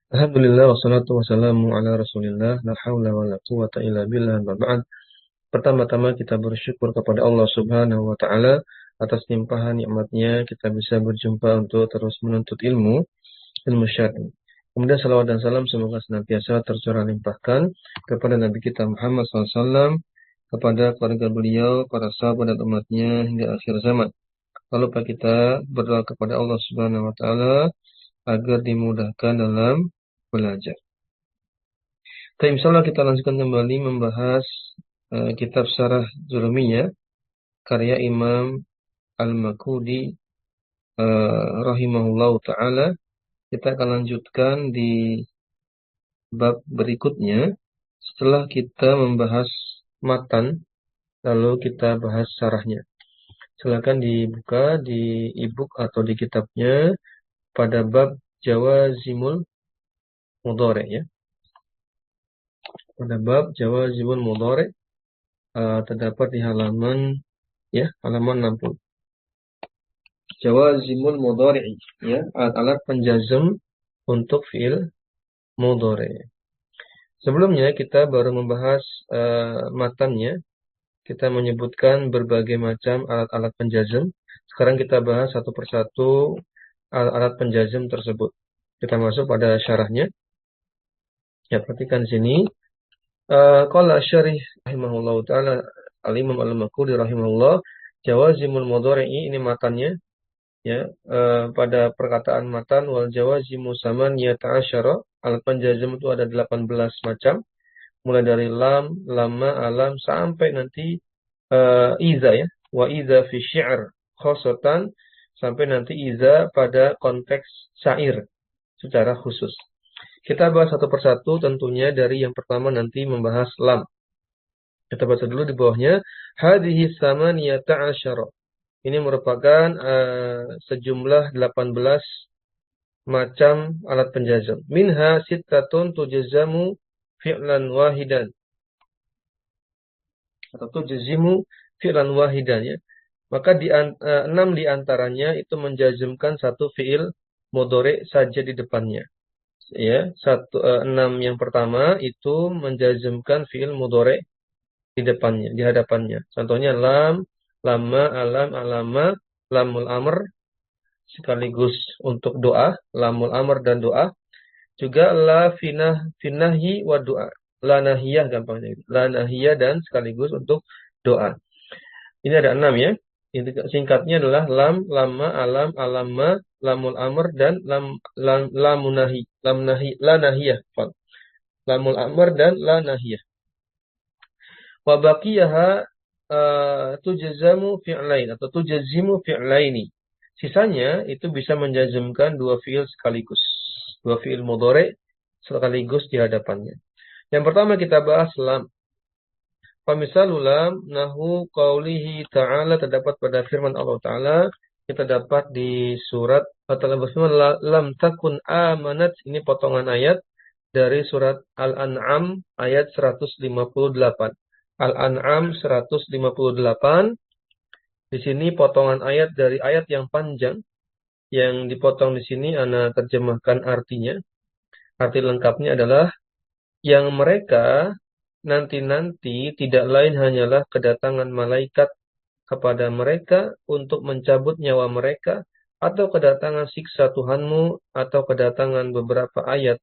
Alhamdulillah wassalatu wassalamu ala Rasulillah la haula wala quwata illa billah amma ba'd. Pertama-tama kita bersyukur kepada Allah Subhanahu wa taala atas limpahan nikmatnya kita bisa berjumpa untuk terus menuntut ilmu syar'i. Kemudian salawat dan salam semoga senantiasa tercurah limpahkan kepada Nabi kita Muhammad SAW, kepada keluarga beliau, para sahabat dan umatnya hingga akhir zaman. Lalu kita berdoa kepada Allah Subhanahu wa taala agar dimudahkan dalam belajar. Tapi insyaallah kita lanjutkan kembali membahas kitab Syarah Jurumiyah karya Imam Al-Makudi rahimahullahu taala. Kita akan lanjutkan di bab berikutnya setelah kita membahas matan, lalu kita bahas syarahnya. Silakan dibuka di e-book atau di kitabnya pada bab Jawazimul Mudhari' ya. Pada bab Jawazimul Mudhari' terdapat di halaman 60. Jawazimul Mudhari' ya, alat-alat penjazm untuk fi'il mudhari'. Sebelumnya kita baru membahas matannya. Kita menyebutkan berbagai macam alat-alat penjazm. Sekarang kita bahas satu persatu alat-alat penjazm tersebut. Kita masuk pada syarahnya. Ya, perhatikan sini. Qala syarih rahimahullahu taala al-Imam Al-Makudi rahimahullah, jawazimul mudhari'i ini matannya ya, pada perkataan matan wal jawazimu samaniyata asyara, alat penjazm itu ada 18 macam, mulai dari lam, lamma, alam sampai nanti iza ya, wa iza fi syi'r khosatan, sampai nanti iza pada konteks syair secara khusus. Kita bahas satu persatu tentunya dari yang pertama nanti membahas lam. Kita baca dulu di bawahnya. Hadhihi samaniyata asyara. Ini merupakan sejumlah 18 macam alat penjazm. Minha sittatun tujazzamu fi'lan wahidan. Atau tujazzimu fi'lan wahidan ya. Maka 6 di antaranya itu menjazmkan satu fi'il mudhari' saja di depannya. Ya, 6 yang pertama itu menjazmkan fi'il mudhari' di depannya, di hadapannya. Contohnya lam, lamma, alam, alama, lamul amr sekaligus untuk doa, lamul amr dan doa. Juga la finahhi wa doa. La nahiyah gampangnya. La nahiyah dan sekaligus untuk doa. Ini ada 6 ya. Singkatnya adalah lam, lamma, alam, alama, lamul amr dan lamunahi, la nahiyah. Lamul amr dan la nahiyah. Wa baqiyaha tujazzamu fi'lain atau tujazzimu fi'laini. Sisanya itu bisa menjazmkan dua fi'il sekaligus. Dua fi'il mudhari' sekaligus di hadapannya. Yang pertama kita bahas lam. Famisalul lam nahu qaulihi ta'ala, terdapat pada firman Allah Ta'ala. Kita dapat di surat Allah berfirman lam takun amanat, ini potongan ayat dari surat Al-An'am ayat 158. Al-An'am 158. Di sini potongan ayat dari ayat yang panjang yang dipotong di sini ana terjemahkan artinya. Arti lengkapnya adalah yang mereka nanti-nanti tidak lain hanyalah kedatangan malaikat kepada mereka untuk mencabut nyawa mereka, atau kedatangan siksa Tuhanmu, atau kedatangan beberapa ayat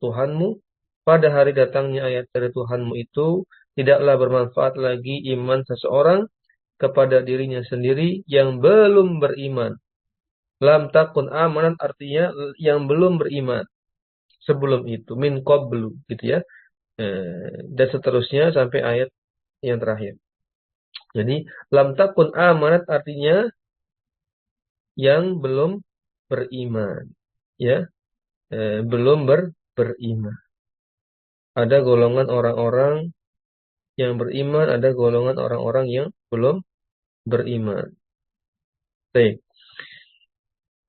Tuhanmu. Pada hari datangnya ayat dari Tuhanmu itu tidaklah bermanfaat lagi iman seseorang kepada dirinya sendiri yang belum beriman. Lam takun amanat artinya yang belum beriman sebelum itu, min qablu gitu ya. Dan seterusnya sampai ayat yang terakhir. Jadi lam takun amanat artinya yang belum beriman ya, belum beriman. Ada golongan orang-orang yang beriman, ada golongan orang-orang yang belum beriman. Baik.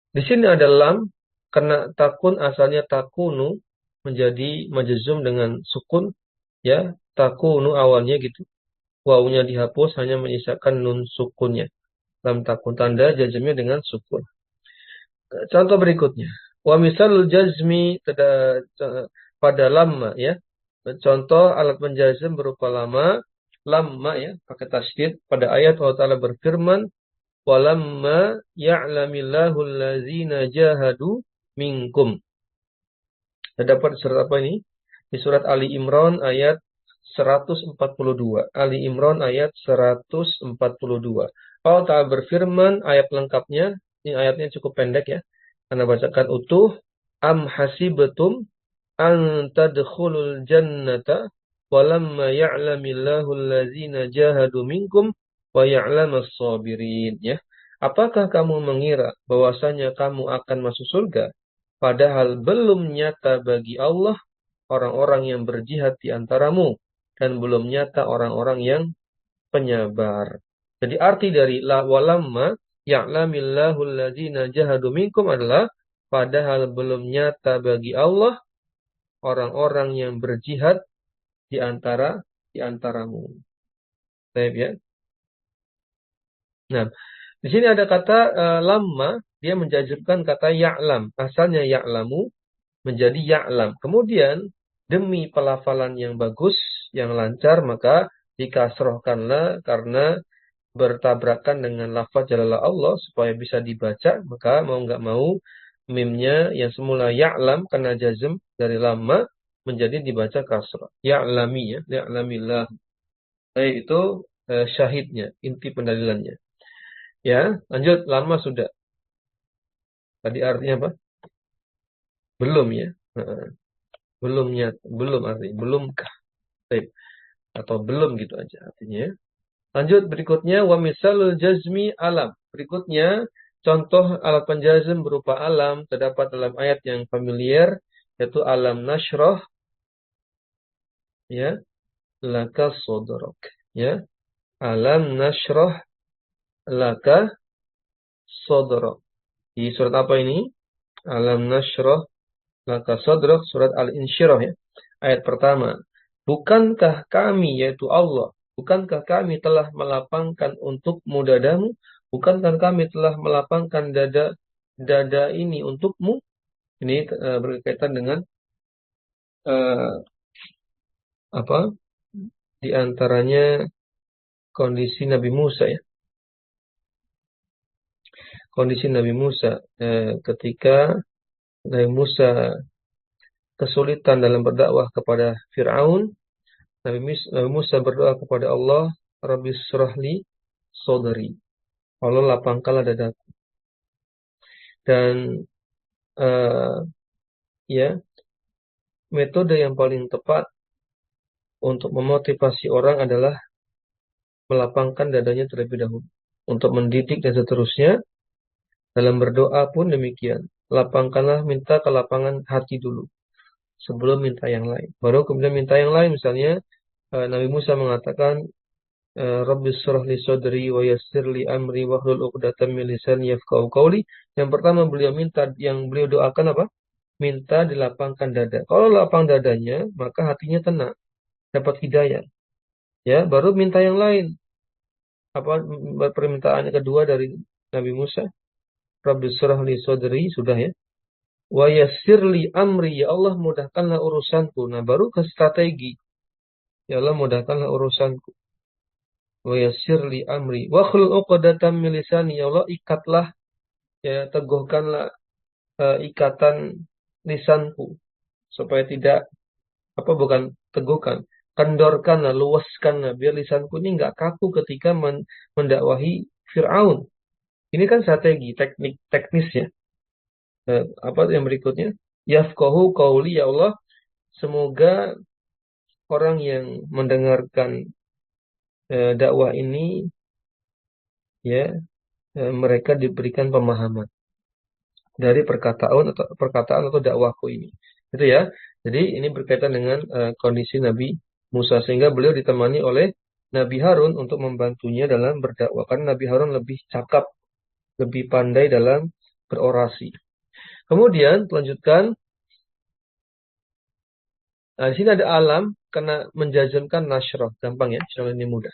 Di sini ada lam karena takun asalnya takunu menjadi majzum dengan sukun ya, takunu awalnya gitu. Wawunya dihapus, hanya menyisakan nun sukunnya. Lam takun, tanda jazmnya dengan sukun. Contoh berikutnya. Wa misalul jazmi pada lamma ya. Contoh alat penjazm berupa lamma ya, pakai tasydid pada ayat Allah Ta'ala berfirman, walamma ya'lamillahu allazina jahadu minkum. Terdapat surat apa ini? Di surat Ali Imran ayat 142. Ali Imran ayat 142. Allah Ta'ala berfirman, ayat lengkapnya, ini ayatnya cukup pendek ya. Anda bacakan utuh. Am hasibatum an tadkhulul jannata walamma ya'lamillahu allazina jahadu minkum wa ya'lamas sabirin ya. Apakah kamu mengira bahwasanya kamu akan masuk surga padahal belum nyata bagi Allah orang-orang yang berjihad di antaramu dan belum nyata orang-orang yang penyabar. Jadi arti dari la walamma ya'lamillahu allazina jahadu minkum adalah padahal belum nyata bagi Allah orang-orang yang berjihad di antaramu. Baik ya. Nah, di sini ada kata lamma, dia menjazmkan kata ya'lam. Asalnya ya'lamu menjadi ya'lam. Kemudian demi pelafalan yang bagus, yang lancar, maka dikasrohkanlah karena bertabrakan dengan lafaz jalalah Allah supaya bisa dibaca, maka mau nggak mau mimnya yang semula ya'lam karena jazm dari lamma menjadi dibaca kasrah. Ya'lami ya, ya'lamillah. Baik, itu syahidnya, inti pendalilannya. Ya, lanjut, lama sudah. Tadi artinya apa? Belum ya. Belumnya, belum artinya, belumkah. Baik. Atau belum gitu aja artinya. Lanjut berikutnya, wa misalul jazmi alam. Berikutnya, contoh alat penjazm berupa alam terdapat dalam ayat yang familiar, yaitu alam nashrah, ya, laka sodrok, ya, alam nashrah laka sodrok. Di surat apa ini? Alam nashrah laka sodrok, surat Al-Insyirah ya. Ayat pertama. Bukankah kami, yaitu Allah, bukankah kami telah melapangkan untukmu dadamu? Bukankah kami telah melapangkan dada ini untukmu? Ini berkaitan dengan apa? Di antaranya kondisi Nabi Musa ya. Kondisi Nabi Musa ketika Nabi Musa kesulitan dalam berdakwah kepada Fir'aun, Nabi Musa berdoa kepada Allah, Rabbi syrahli sodri. Allah lapangkanlah dadaku. Dan ya, metode yang paling tepat untuk memotivasi orang adalah melapangkan dadanya terlebih dahulu. Untuk mendidik dan seterusnya, dalam berdoa pun demikian. Lapangkanlah, minta kelapangan hati dulu sebelum minta yang lain. Baru kemudian minta yang lain. Misalnya Nabi Musa mengatakan Rabbi syrah li sadri wa yassir li amri wahlul 'uqdatam min lisani yafqahu qawli. Yang pertama beliau minta, yang beliau doakan apa? Minta dilapangkan dada. Kalau lapang dadanya, maka hatinya tenang, dapat hidayah. Ya, baru minta yang lain. Apa permintaan kedua dari Nabi Musa? Rabbi syrah li sadri, sudah ya. Wa yassir li amri, ya Allah mudahkanlah urusanku. Nah, baru ke strategi. Ya Allah mudahkanlah urusanku. Wa yassir li amri wa khlul 'uqdatam min lisani, ya Allah ikatlah, ya teguhkanlah ikatan lisanku supaya tidak bukan teguhkan, kendorkanlah, luaskanlah biar lisanku ini enggak kaku ketika mendakwahi Fir'aun. Ini kan strategi, teknis ya. Apa yang berikutnya? Yafqahu qauli, ya Allah semoga orang yang mendengarkan dakwah ini ya mereka diberikan pemahaman dari perkataan atau dakwahku ini. Itu ya. Jadi ini berkaitan dengan kondisi Nabi Musa, sehingga beliau ditemani oleh Nabi Harun untuk membantunya dalam berdakwah. Karena Nabi Harun lebih cakap, lebih pandai dalam berorasi. Kemudian lanjutkan. Nah, di sini ada alam karena menjazmkan nasyrah, gampang ya, soal ini mudah.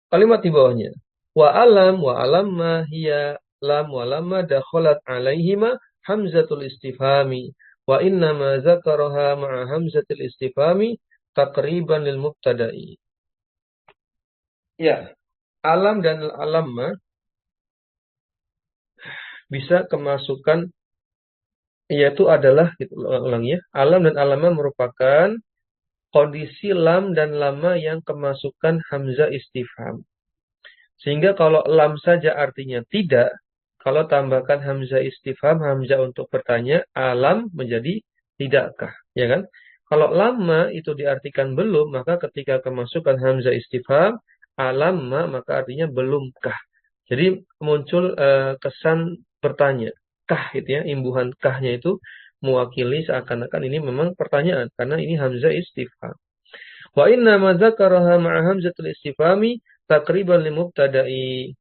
Kalimat di bawahnya. Wa alamma hiya lam wa lamma dakhalat alaihima hamzatul istifhami wa innama dzakaraha ma'a hamzatil istifhami taqriban lil mubtada'i. Ya, alam dan alamma bisa kemasukan yaitu adalah gitu, ulang ya. Alam dan alamma merupakan kondisi lam dan lama yang kemasukan hamzah istifham. Sehingga kalau lam saja artinya tidak, kalau tambahkan hamzah istifham, hamzah untuk bertanya, alam menjadi tidakkah, ya kan? Kalau lama itu diartikan belum, maka ketika kemasukan hamzah istifham, alamma maka artinya belumkah. Jadi muncul kesan bertanya, kah itu ya, imbuhan kahnya itu mewakili seakan-akan ini memang pertanyaan karena ini hamzah istifham. Wa inna ma dzakaraha ma'a hamzatul istifhami takriban li mubtada'i.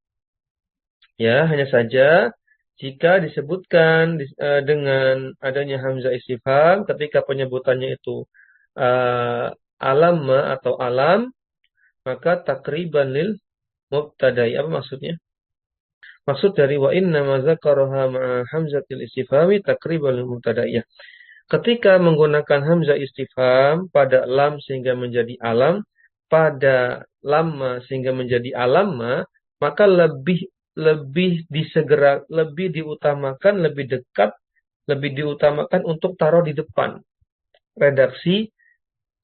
Ya, hanya saja jika disebutkan dengan adanya hamzah istifham ketika penyebutannya itu alamma atau alam, maka takriban lil mubtada'i. Apa maksudnya? Maksud dari wa inna ma dzakaraha ma'a hamzatil istifhami takriban lil mubtada'i. Ketika menggunakan hamzah istifham pada lam sehingga menjadi alam, pada lamma sehingga menjadi alamma, maka lebih diutamakan, lebih dekat, lebih diutamakan untuk taruh di depan redaksi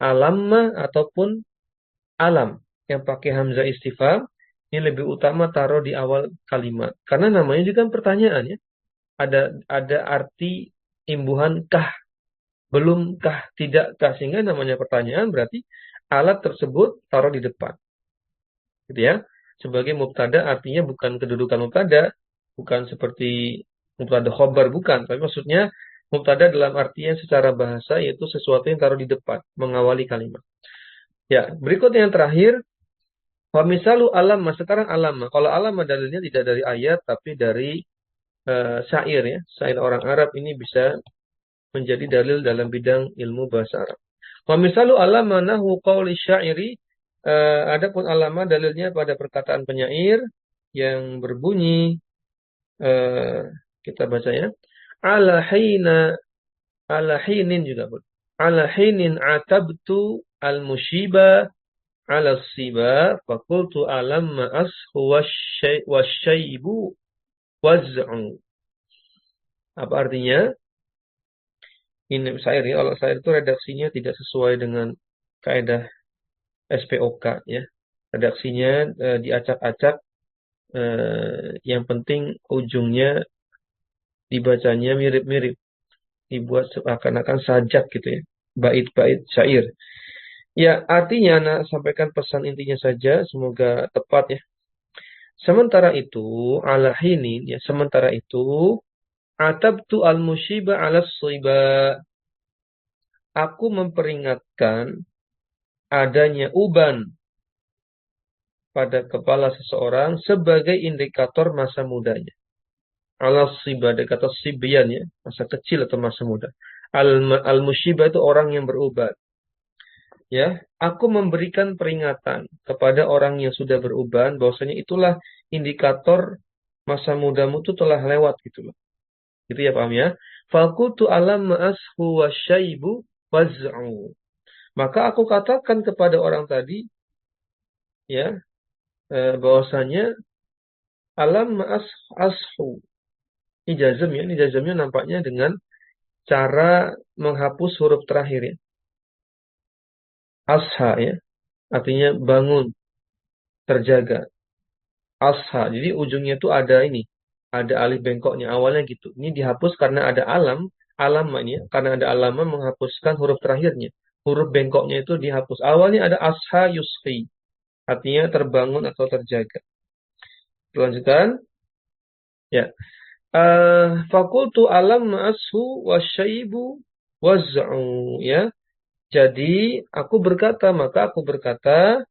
alamma ataupun alam yang pakai hamzah istifham ini lebih utama taruh di awal kalimat karena namanya juga pertanyaan ya. Ada arti imbuhan kah, belumkah, tidakkah, sehingga namanya pertanyaan berarti alat tersebut taruh di depan. Gitu ya. Sebagai mubtada artinya bukan kedudukan mubtada, bukan seperti mubtada khobar, bukan. Tapi maksudnya mubtada dalam artian secara bahasa yaitu sesuatu yang taruh di depan, mengawali kalimat. Ya, berikut yang terakhir. Wa misalu alamma, sekarang alamma. Kalau alamma dalilnya tidak dari ayat tapi dari syair ya. Syair orang Arab ini bisa menjadi dalil dalam bidang ilmu bahasa Arab. Wa misalu alama nahu qauli syairi, adapun alama dalilnya pada perkataan penyair yang berbunyi kita baca ya. Ala hina ala hinin juga boleh. Ala hinin atabtu al musyiba ala siba faqultu alamma ashu wasyaibu waz'u. Apa artinya? Ini syair ya, kalau syair itu redaksinya tidak sesuai dengan kaidah SPOK ya. Redaksinya diacak-acak, yang penting ujungnya dibacanya mirip-mirip, dibuat seakan-akan sajak gitu ya. Bait-bait syair. Ya, artinya nah sampaikan pesan intinya saja, semoga tepat ya. Sementara itu, ala hinin ya, sementara itu atabtu al-musyiba ala siba. Aku memperingatkan adanya uban pada kepala seseorang sebagai indikator masa mudanya. Al-siba, kata sibyan ya, masa kecil atau masa muda. Al-musyiba itu orang yang beruban. Ya, aku memberikan peringatan kepada orang yang sudah beruban bahwasanya itulah indikator masa mudamu itu telah lewat gitu loh. Gitu ya, paham ya? Fakultu alam ma'ashu wasyaibu waz'u. Maka aku katakan kepada orang tadi ya, bahwasanya alam ashu. Ini jazm ya, ini jazmnya nampaknya dengan cara menghapus huruf terakhir ya. Asha ya, artinya bangun, terjaga. Asha, jadi ujungnya itu ada ini, ada alif bengkoknya, awalnya gitu. Ini dihapus karena ada alamanya, karena ada alama menghapuskan huruf terakhirnya. Huruf bengkoknya itu dihapus. Awalnya ada asha yusfi, artinya terbangun atau terjaga. Lanjutkan. Ya. Fakultu alam ma'ashu wasyaibu waz'u. Ya. Jadi aku berkata, maka aku berkata,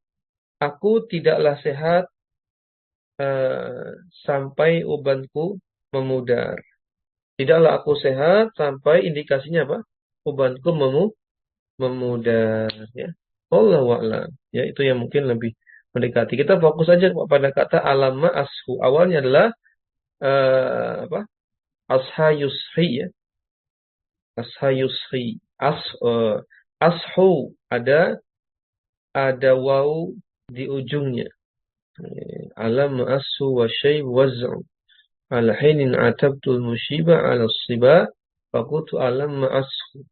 aku tidaklah sehat sampai ubanku memudar. Tidaklah aku sehat sampai indikasinya apa? Ubanku memudar. Ya. Wallahu a'lam. Ya, itu yang mungkin lebih mendekati. Kita fokus saja pada kata alama ashu. Awalnya adalah apa? Asha yusri ya. Asha yusri. Ashu ada waw di ujungnya. Alam asu wa syai waz'u. Al hinin atabtul musyiba ala siba. Fakutu alam ashu.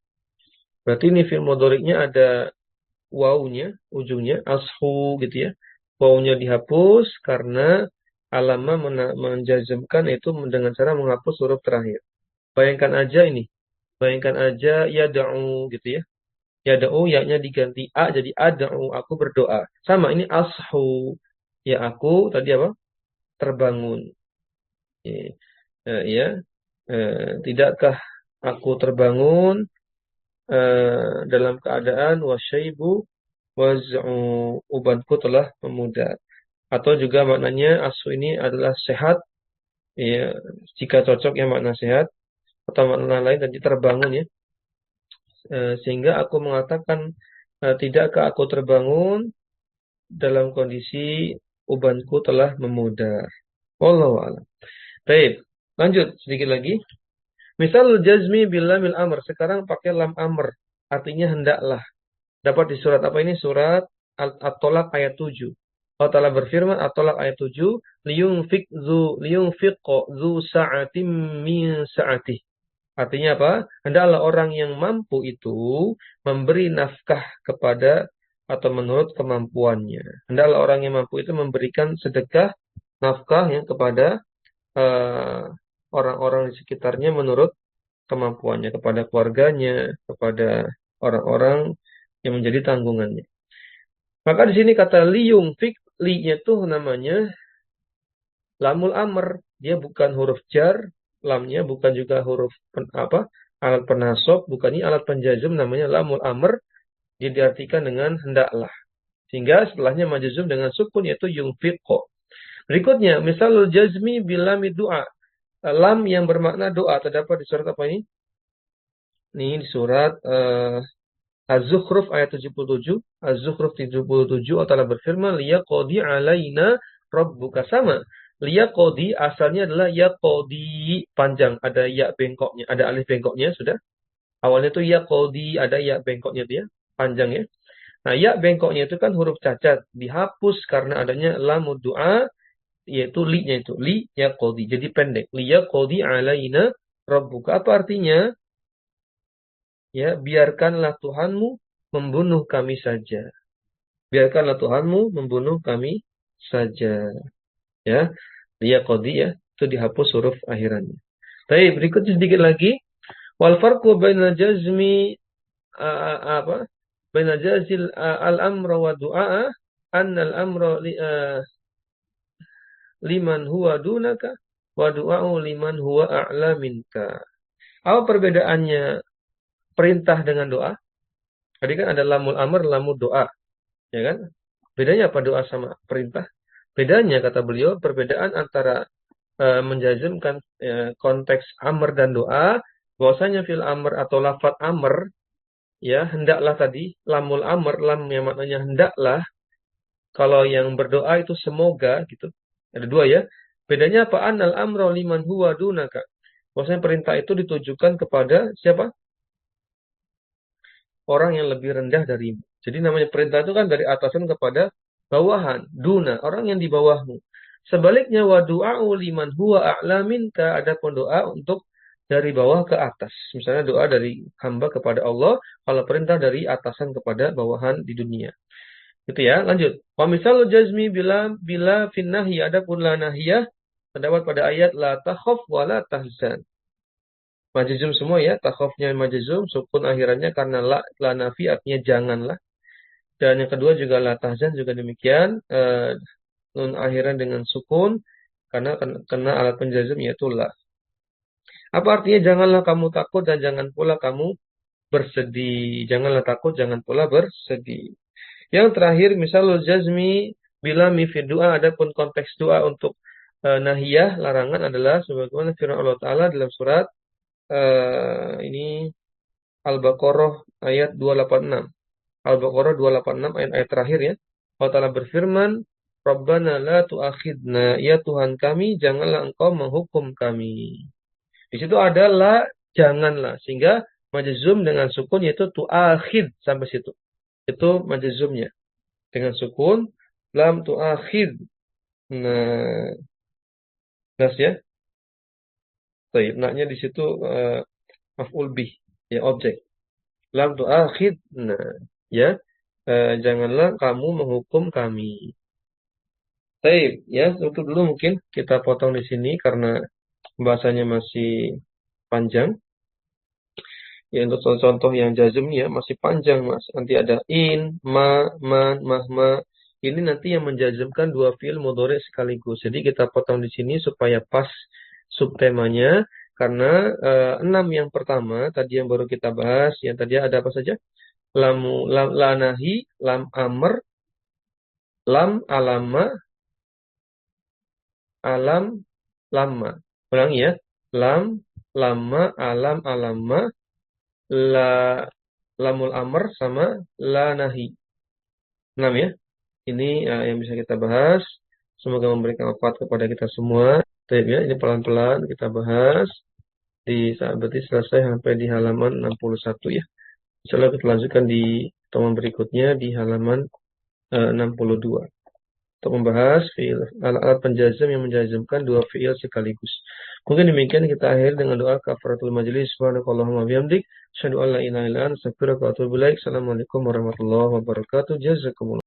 Berarti ini fi'il mudhari'nya ada wawunya, ujungnya, ashu gitu ya. Wawunya dihapus karena alama menjazmkan itu dengan cara menghapus huruf terakhir. Bayangkan aja ini. Bayangkan aja yada'u gitu ya. Yada'u ya-nya diganti a jadi ada'u, aku berdoa. Sama ini ashu. Ya aku tadi apa? Terbangun. Ya. Tidakkah aku terbangun dalam keadaan wasyaibu waz'u, ubanku telah memudar. Atau juga maknanya asu ini adalah sehat, ya, jika cocok ya makna sehat, atau makna lain tadi terbangun ya. Sehingga aku mengatakan tidakkah aku terbangun dalam kondisi ubanku telah memudar. Wallahu a'lam. Baik, lanjut sedikit lagi. Misal jazmi bila mil amr. Sekarang pakai lam amr. Artinya hendaklah. Dapat di surat apa ini? Surat At-Tolak ayat 7. Allah Ta'ala berfirman, At-Tolak ayat 7, liyunfiqo zu sa'atim min sa'atih. Artinya apa? Hendaklah orang yang mampu itu memberi nafkah kepada atau menurut kemampuannya. Hendaklah orang yang mampu itu memberikan sedekah nafkah yang kepada orang-orang di sekitarnya menurut kemampuannya, kepada keluarganya, kepada orang-orang yang menjadi tanggungannya. Maka di sini kata liyungfik, li-nya itu namanya lamul amr. Dia bukan huruf jar, lamnya bukan juga huruf alat penasab, bukan ini alat penjazm namanya lamul amr. Dia diartikan dengan hendaklah. Sehingga setelahnya majzum dengan sukun yaitu yungfiqo. Berikutnya, misalul jazmi bilami du'a. Lam yang bermakna doa terdapat di surat apa ini? Ini di surat Az-Zukhruf ayat 77. Az-Zukhruf 77 Allah Ta'ala berfirman, liyaqodi alaina rabbuka. Sama. Liyaqodi asalnya adalah yaqodi panjang. Ada ya bengkoknya. Ada alif bengkoknya sudah. Awalnya itu yaqodi. Ada ya bengkoknya dia. Panjang ya. Nah ya bengkoknya itu kan huruf cacat. Dihapus karena adanya lamud du'a. Yaitu li-nya itu. Li yaqodi. Jadi pendek. Liyaqodi alaina rabbuka. Apa artinya? Ya, biarkanlah Tuhanmu membunuh kami saja. Biarkanlah Tuhanmu membunuh kami saja. Ya, liyaqadi ya, itu dihapus huruf akhirannya. Baik, berikutnya sedikit lagi. Wal farqu bainal jazmi apa? Bainal jazil al-amra wa du'a annal amra liman huwa dunaka wa du'a'u liman huwa a'la minka. Apa perbedaannya perintah dengan doa? Tadi kan ada lamul amr, lamul doa. Ya kan? Bedanya apa doa sama perintah? Bedanya kata beliau, perbedaan antara menjazmkan konteks amr dan doa, bahwasanya fil amr atau lafaz amr, ya hendaklah tadi, lamul amr, lam yang maknanya hendaklah. Kalau yang berdoa itu semoga gitu. Ada dua ya. Bedanya apa? Annal amro liman huwa dunaka. Bahwasanya perintah itu ditujukan kepada siapa? Orang yang lebih rendah darimu. Jadi namanya perintah itu kan dari atasan kepada bawahan. Duna, orang yang di bawahmu. Sebaliknya wa du'a'u liman huwa a'la minka, adapun doa untuk dari bawah ke atas. Misalnya doa dari hamba kepada Allah, kalau perintah dari atasan kepada bawahan di dunia. Gitu ya, lanjut. Wa misal jazmi bila finnahi, adapun la nahiyah terdapat pada ayat la takhaf wa la tahzan. Majzum semua ya, takhafnya majzum, sukun akhirannya karena la nafi artinya janganlah. Dan yang kedua juga la tahzan juga demikian, nun akhiran dengan sukun karena kena alat penjazm yaitu la. Apa artinya janganlah kamu takut dan jangan pula kamu bersedih. Janganlah takut, jangan pula bersedih. Yang terakhir misalul jazmi bila mifid doa, adapun konteks doa untuk nahiyah larangan adalah sebagaimana firman Allah Ta'ala dalam surat ini Al-Baqarah ayat 286. Al-Baqarah 286 ayat terakhir ya. Allah Ta'ala berfirman, Rabbana la tu'akhidna, ya Tuhan kami, janganlah engkau menghukum kami. Di situ ada la, janganlah. Sehingga majzum dengan sukun yaitu tu'akhid sampai situ. Itu majzumnya. Dengan sukun lam tu'akhid. Nah, jelas ya. Baik, naknya di situ maf'ul bih, ya objek. Lam tu'akhid. Nah, ya. Janganlah kamu menghukum kami. Baik, ya, itu dulu mungkin kita potong di sini karena pembahasannya masih panjang. Ya, untuk contoh-contoh yang jazm ya masih panjang, Mas. Nanti ada in, ma, man, mahma. Ini nanti yang menjazmkan dua fiil mudhari sekaligus. Jadi kita potong di sini supaya pas subtemanya. Karena 6 yang pertama tadi yang baru kita bahas, yang tadi ada apa saja? Lam lanahi, lam amr, lam alama, alam lama. Ulangi ya. Lam lama, alam alama, la lamul amr sama la nahi. 6 ya. Ini yang bisa kita bahas. Semoga memberikan manfaat kepada kita semua. Baik ya, ini pelan-pelan kita bahas di saat berarti selesai sampai di halaman 61 ya. Insyaallah kita lanjutkan di pertemuan berikutnya di halaman 62. Untuk membahas fiil alat penjazam yang menjazamkan dua fiil sekaligus. Mungkin demikian kita akhir dengan doa kafaratul majelis. Subhanakallahumma bihamdik, asyhadu an la ilaha illa anta, astaghfiruka wa atubu ilaik. Assalamualaikum warahmatullahi wabarakatuh. Jazakumullah.